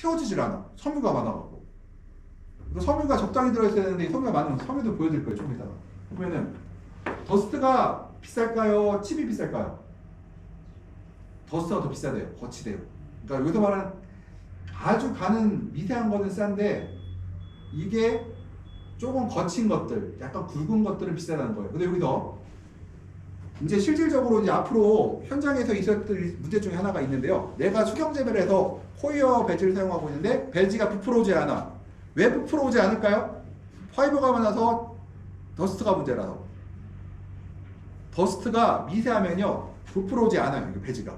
채워지질 않아. 섬유가 많아갖고. 섬유가 적당히 들어있어야 되는데 이 섬유가 많으면 섬유도 보여드릴 거예요. 좀 이따가. 보면은 더스트가 비쌀까요? 칩이 비쌀까요? 더스트가 더 비싸대요. 거치대요. 그러니까 여기서 말하는 아주 가는 미세한 거는 싼데 이게 조금 거친 것들, 약간 굵은 것들은 비싸다는 거예요. 근데 여기서 이제 실질적으로 이제 앞으로 현장에서 있었을 문제 중에 하나가 있는데요. 내가 수경재배를 해서 호이어 배지를 사용하고 있는데 배지가 부풀어 오지 않아. 왜 부풀어 오지 않을까요? 파이버가 많아서 더스트가 문제라서. 더스트가 미세하면요 부풀어 오지 않아요. 이게 배지가.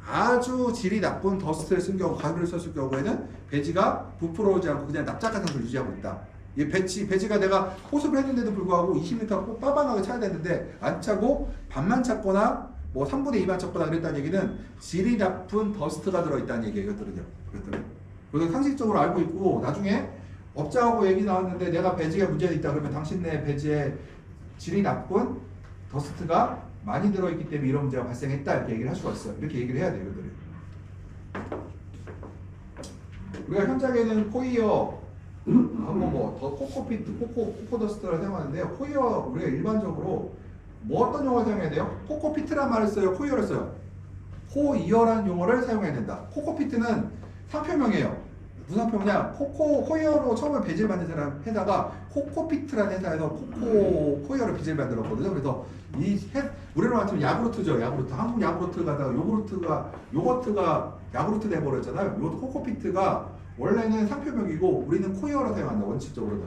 아주 질이 나쁜 더스트를 쓴 경우, 가루를 썼을 경우에는 배지가 부풀어 오지 않고 그냥 납작한 상태를 유지하고 있다. 이 배지가 내가 호습을 했는데도 불구하고 20m 꼭 빠방하게 차야 되는데 안 차고 반만 찼거나 뭐 3분의 2만 찼거나 그랬다는 얘기는 질이 나쁜 더스트가 들어있다는 얘기예요. 이것들은요. 그래서 상식적으로 알고 있고 나중에 업자하고 얘기 나왔는데 내가 배지가 문제가 있다 그러면 당신네 배지에 질이 나쁜 더스트가 많이 들어있기 때문에 이런 문제가 발생했다 이렇게 얘기를 할 수가 있어요. 이렇게 얘기를 해야 돼요. 이것들이. 우리가 현장에는 코이어 하고 더 코코피트, 코코더스트를 사용하는데요. 코이어 우리가 일반적으로 뭐 어떤 용어를 사용해야 돼요? 코코피트란 말을 써요? 코이어를 써요? 코이어라는 용어를 사용해야 된다. 코코피트는 상표명이에요. 무슨 상표명이냐? 코이어로 처음에 배지를 만든 사람 회사가 코코피트라는 회사에서 코이어로 배지를 만들었거든요. 그래서 우리로 말하면 야구르트죠. 야구르트. 한국 야구르트 가다가 요거트가 야구르트 돼버렸잖아요. 이것도 코코피트가 원래는 상표명이고 우리는 코이어로 사용한다. 원칙적으로는.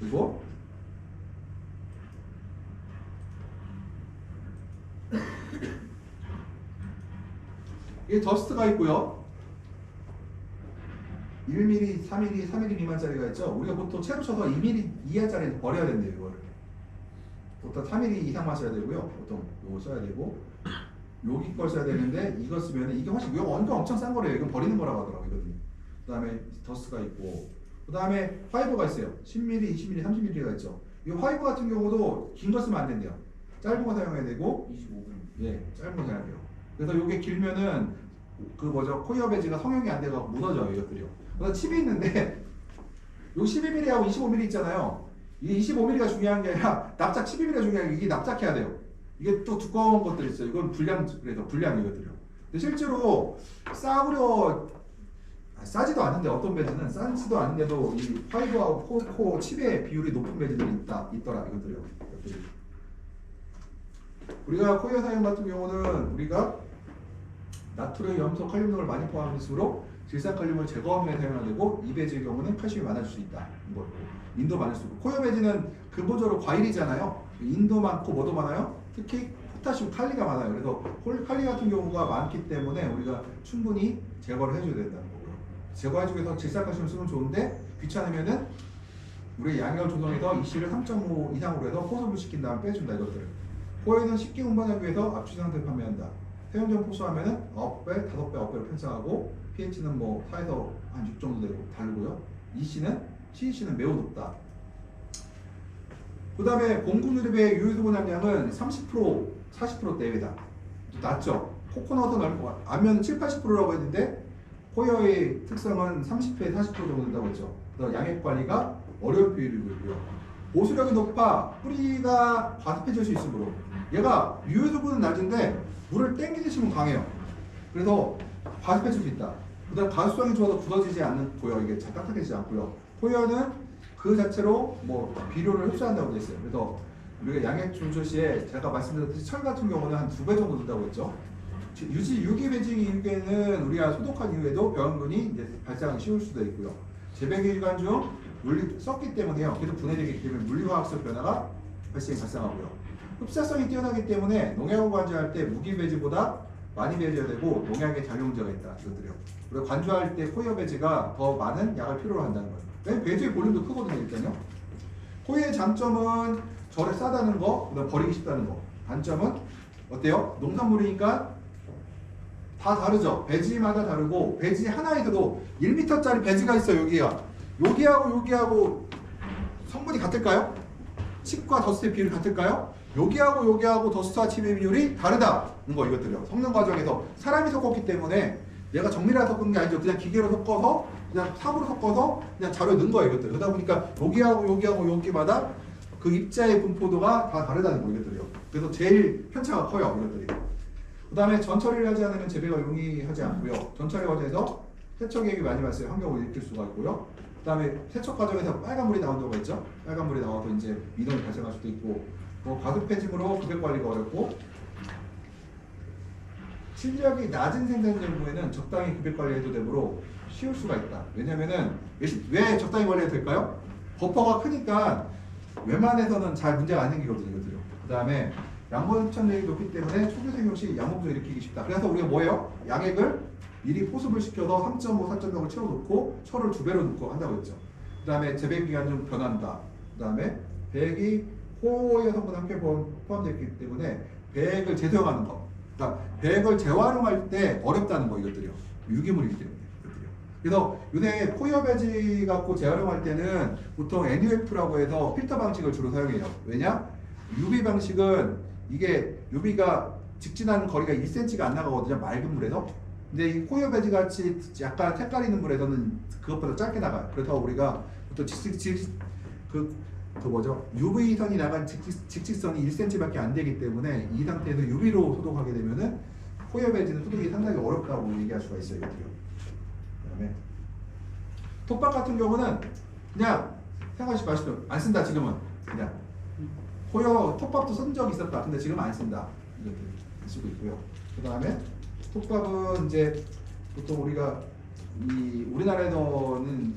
그리고 이게 더스트가 있고요. 1mm, 4mm, 4mm 미만짜리가 있죠. 우리가 보통 채로 쳐서 2mm 이하짜리 버려야 된대요. 이거를. 보통 4mm 이상만 써야 되고요. 보통 이거 써야 되고 여기 걸 써야 되는데 이거 쓰면 이게 훨씬 이거 엄청 싼 거래요. 이건 버리는 거라고 하더라고요. 이거는. 그 다음에 더스트가 있고 그 다음에 화이버가 있어요. 10mm, 20mm, 30mm가 있죠. 이 화이버 같은 경우도 긴 거 쓰면 안 된대요. 짧은 거 사용해야 되고 25mm. 예, 짧은 거 사용해야 돼요. 그래서 이게 길면은 코이어 배지가 성형이 안 돼가지고 무너져요. 이것들이요. 그래서 칩이 있는데 요 12mm하고 25mm 있잖아요. 이게 25mm가 중요한 게 아니라 납작 12mm가 중요한 게 이게 납작해야 돼요. 이게 또 두꺼운 것들이 있어요. 이건 그래서 불량 이것들이요. 근데 실제로 싸지도 않은데 어떤 배지는 싸지도 않은데도 이 화이버하고 코코 칩의 비율이 높은 배지들이 있더라 이것들이요. 우리가 코이어 사용 같은 경우는 우리가 나트륨, 염소, 칼륨 등을 많이 포함할수록 질산칼륨을 제거하는 데 사용해야 되고 이 배지의 경우는 칼슘이 많아질 수 있다. 이거 인도 많을 수 있고 코이어 배지는 근본적으로 과일이잖아요. 인도 많고 뭐도 많아요? 특히 포타슘, 칼리가 많아요. 그래서 칼리 같은 경우가 많기 때문에 우리가 충분히 제거를 해줘야 된다는 거고요. 제거해주기 위해서 질산칼슘을 쓰면 좋은데 귀찮으면은 우리 양열 조성해서 이씨를 3.5 이상으로 해서 포섭을 시킨 다음 빼준다 이것들을. 코에는 식기 운반하기 위해서 압축 상태를 판매한다. 사용전 포수하면은 9배, 5배, 9배로 편성하고 pH는 뭐 4에서 한 6 정도 되고 다르고요. CEC는 매우 높다. 그 다음에 공급 유립의 유효수분 함량은 30%, 40%대이다. 낮죠? 코코넛은 넓고 안면은 7, 80%라고 했는데 코이어의 특성은 30%, 40% 정도 된다고 했죠. 그래서 양액 관리가 어려운 비율이고요. 보수력이 높아 뿌리가 과습해질 수 있으므로 얘가 유효수분은 낮은데 물을 땡기듯이 치면 강해요. 그래서 과습해질 수 있다. 그 다음 가수성이 좋아서 굳어지지 않고요. 이게 잘 딱딱해지지 않고요. 코이어는 그 자체로 뭐 비료를 흡수한다고 되어 있어요. 그래서 우리가 양액 조절 시에 제가 말씀드렸듯이 철 같은 경우는 한 2배 정도 든다고 했죠. 유기 배지 이후에는 우리가 소독한 이후에도 병균이 이제 발생하기 쉬울 수도 있고요. 재배기 기간 중 물리 썩기 때문에요. 계속 분해되기 때문에 물리화학적 변화가 발생하고요. 흡사성이 뛰어나기 때문에 농약을 관주할 때 무기 배지보다 많이 배져야 되고 농약에 작용자가 있다. 이것들이요. 그리고 관주할 때 코이어 배지가 더 많은 약을 필요로 한다는 거예요. 왜냐면 배지의 볼륨도 크거든요. 일단요. 코이어의 장점은 절에 싸다는 거, 그다음 버리기 쉽다는 거. 단점은 어때요? 농산물이니까 다 다르죠. 배지마다 다르고 배지 하나에도 1m짜리 배지가 있어요. 여기하고 성분이 같을까요? 칩과 더스트의 비율이 같을까요? 여기하고 더스트와 칩의 비율이 다르다는 거 이것들이요. 성능 과정에서 사람이 섞었기 때문에 얘가 정밀하게 섞은 게 아니죠. 그냥 기계로 섞어서 그냥 삽으로 섞어서 그냥 자료에 넣은 거예요. 이것들. 그러다 보니까 여기하고 여기하고 여기마다 그 입자의 분포도가 다 다르다는 거 이것들이요. 그래서 제일 편차가 커요. 이것들이. 그 다음에 전처리를 하지 않으면 재배가 용이하지 않고요. 전처리 과정에서 세척액이 많이 발생 환경을 일으킬 수가 있고요. 그 다음에 세척 과정에서 빨간물이 나온 경우가 있죠. 빨간물이 나와서 이제 민원이 발생할 수도 있고, 과습 폐짐으로 급여 관리가 어렵고, 실력이 낮은 생산자부에는 적당히 급여 관리해도 되므로 쉬울 수가 있다. 왜냐면은 왜 적당히 관리해도 될까요? 버퍼가 크니까 웬만해서는 잘 문제가 안 생기거든요. 이것들요. 그 다음에 양분 흡착력이 높기 때문에 초기 생용 시 양분을 일으키기 쉽다. 그래서 우리가 뭐예요? 양액을 미리 포습을 시켜서 3.5, 4.0을 채워놓고 철을 2배로 넣고 한다고 했죠. 그 다음에 재배 기간 좀 변한다. 그 다음에 배액이 호여 성분 함께 포함되어 있기 때문에 배액을 재사용하는 거. 그러니까 배액을 재활용할 때 어렵다는 거 이것들이요. 유기물이기 때문에. 이것들이요. 그래서 요새 포여 배지 갖고 재활용할 때는 보통 NUF라고 해서 필터 방식을 주로 사용해요. 왜냐? UV 방식은 이게 UV가 직진하는 거리가 1cm가 안 나가거든요. 맑은 물에서. 근데 이 포여 배지 같이 약간 색깔 있는 물에서는 그것보다 짧게 나가요. 그래서 우리가 보통 UV선이 나간 직직선이 1cm밖에 안 되기 때문에 이 상태에서 UV로 소독하게 되면은 포여 배지는 소독이 상당히 어렵다고 얘기할 수가 있어요. 이것도요. 그다음에 톱밥 같은 경우는 그냥 생각하지 마시죠. 안 쓴다 지금은. 그냥 포여 톱밥도 쓴 적이 있었다. 근데 지금은 안 쓴다. 이것들 쓰고 있고요. 그다음에 톱밥은 이제 보통 우리가 우리나라에서는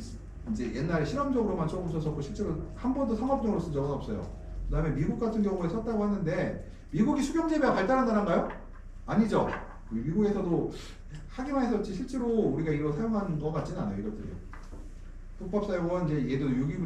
이제 옛날에 실험적으로만 조금 썼었고 실제로 한 번도 상업적으로 쓴 적은 없어요. 그다음에 미국 같은 경우에 썼다고 하는데 미국이 수경재배가 발달한 나라인가요? 아니죠. 미국에서도 하기만 했었지 실제로 우리가 이거 사용하는 것 같지는 않아요. 이것들이. 톱밥 사용은 이제 얘도 유기물